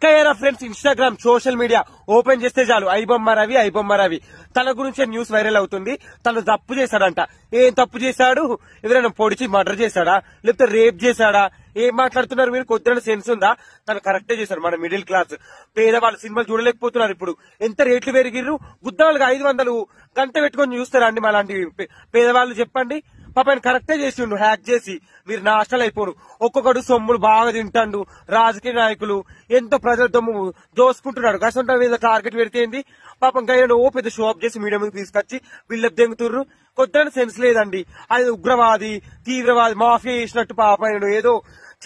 ఎట్లా friends Instagram social media open చేస్తే చాలు ఐబొమ్మ రవి తన గురించే న్యూస్ వైరల్ అవుతుంది. తను తప్పు చేశాడంట. ఏం తప్పు చేశాడు? ఎవరైనా పొడిచి మర్డర్ చేశాడా, లేకపోతే రేప్ చేశాడా? ఏం మాట్లాడుతున్నారు మీరు? కొద్దిగా సెన్స్ ఉందా? తను కరెక్టే చేశారు. మన మిడిల్ క్లాస్ పేదవాళ్ళు సినిమాలు చూడలేకపోతున్నారు. ఇప్పుడు ఎంత రేట్లు పెరిగిర్రు. గుద్దవాళ్ళకి 500 గంట పెట్టుకొని చూస్తారా అండి మాలాంటి పేదవాళ్ళు? చెప్పండి. పాపని కరెక్టే చేసిండు. హ్యాక్ చేసి మీరు నాశనాలు అయిపోరు. ఒక్కొక్కడు సొమ్ములు బాగా తింటాడు. రాజకీయ నాయకులు ఎంతో ప్రజల దొమ్ము దోసుకుంటున్నాడు. కసంట మీద టార్గెట్ పెడితేంది పాపం గైన ఓ పెద్ద షాప్ చేసి మీడియా మీద తీసుకొచ్చి బిల్డప్ దెంగుతుర్రు. కొద్దిగా సెన్స్ లేదండి. అది ఉగ్రవాది తీవ్రవాది మాఫియా చేసినట్టు పాపం ఏదో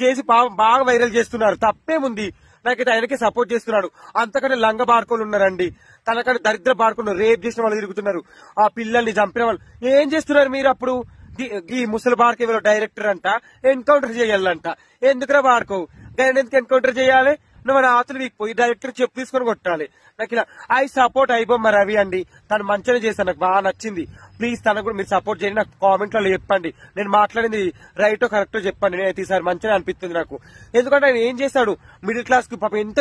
చేసి బాగా వైరల్ చేస్తున్నారు. తప్పేముంది? నాకైతే ఆయనకే సపోర్ట్ చేస్తున్నాడు. అంతకంటే లంగ బాడుకోలు ఉన్నారండి. తనకంటే దరిద్ర బాడుకున్న రేప్ చేసిన వాళ్ళు తిరుగుతున్నారు. ఆ పిల్లల్ని చంపిన వాళ్ళు ఏం చేస్తున్నారు మీరు? అప్పుడు ఈ ముసలి బాడకి డైరెక్టర్ అంట ఎన్కౌంటర్ చేయాలంట. ఎందుకురా బాడుకోవు? ఆయన ఎందుకు ఎన్కౌంటర్ చేయాలి? నువ్వు మన ఆతులు వీక్పోయి డైరెక్టర్ చెప్పు తీసుకొని కొట్టాలి. నాకు ఇలా ఐ సపోర్ట్ ఐబొమ్మ రవి అండి. తను మంచిగా చేశాను. నాకు బాగా నచ్చింది. ప్లీజ్ తనకు కూడా మీరు సపోర్ట్ చేయండి. నాకు కామెంట్ లో చెప్పండి. నేను మాట్లాడింది రైటో కరెక్టో చెప్పండి. నేనైతే ఈసారి మంచిగా అనిపిస్తుంది నాకు. ఎందుకంటే ఆయన ఏం చేశాడు మిడిల్ క్లాస్ కి పాపం ఎంత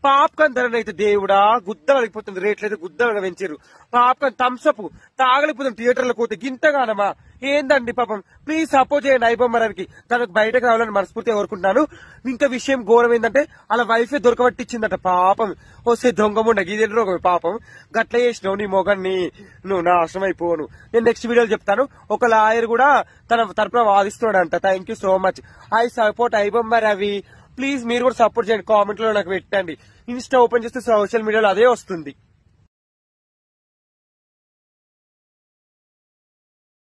పాప్కార్న్ ధరలు అయితే దేవుడా గుద్దలు అయిపోతుంది. రేట్లు అయితే గుద్దలుగా పెంచారు. పాప్కార్న్ థమ్స్అప్ తాగలిపోతుంది థియేటర్లకు పోతే. గింతగానమా ఏందండి పాపం? ప్లీజ్ సపోర్ట్ చేయండి ఐబొమ్మ రవికి. తనకు బయటకు రావాలని మనస్ఫూర్తిగా కోరుకుంటున్నాను. ఇంకా విషయం ఘోరం ఏంటంటే అలా వైఫే దొరకబట్టించిందట. పాపం వస్తే దొంగముండ గీదే రోగం. పాపం గట్ల చేసినావు నీ మొగన్ని, నువ్వు నాశనం అయిపోను. నేను నెక్స్ట్ వీడియోలో చెప్తాను. ఒక లాయర్ కూడా తన తరపున వాదిస్తున్నాడంట. Thank you so much. I support iBomma Ravi. Please మీరు కూడా సపోర్ట్ చేయండి. కామెంట్ లో నాకు పెట్టండి. ఇన్స్టా ఓపెన్ చేస్తే సోషల్ మీడియాలో అదే వస్తుంది.